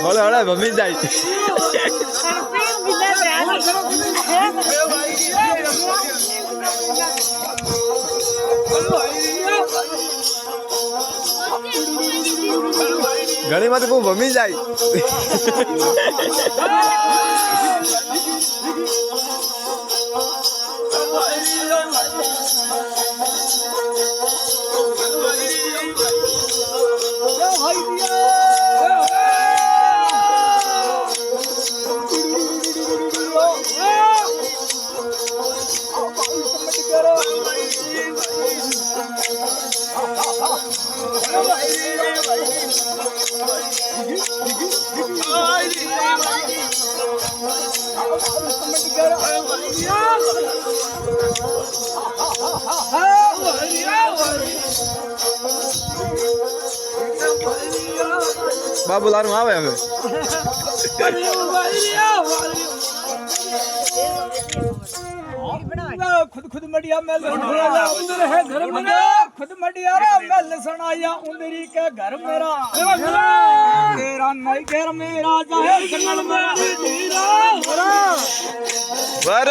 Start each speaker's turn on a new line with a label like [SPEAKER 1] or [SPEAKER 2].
[SPEAKER 1] બોલો હળે મમ્મી જાય ઘણી માં તો બહુ મમ્મી જાય બાબુ લારું આવે હવે
[SPEAKER 2] खुद खुद मडिया में उधर है घर मेरा खुद मडिया में लसणाया उंदरी के घर मेरा तेरा नहीं घर मेरा जाए जंगल में तेरा
[SPEAKER 1] बराबर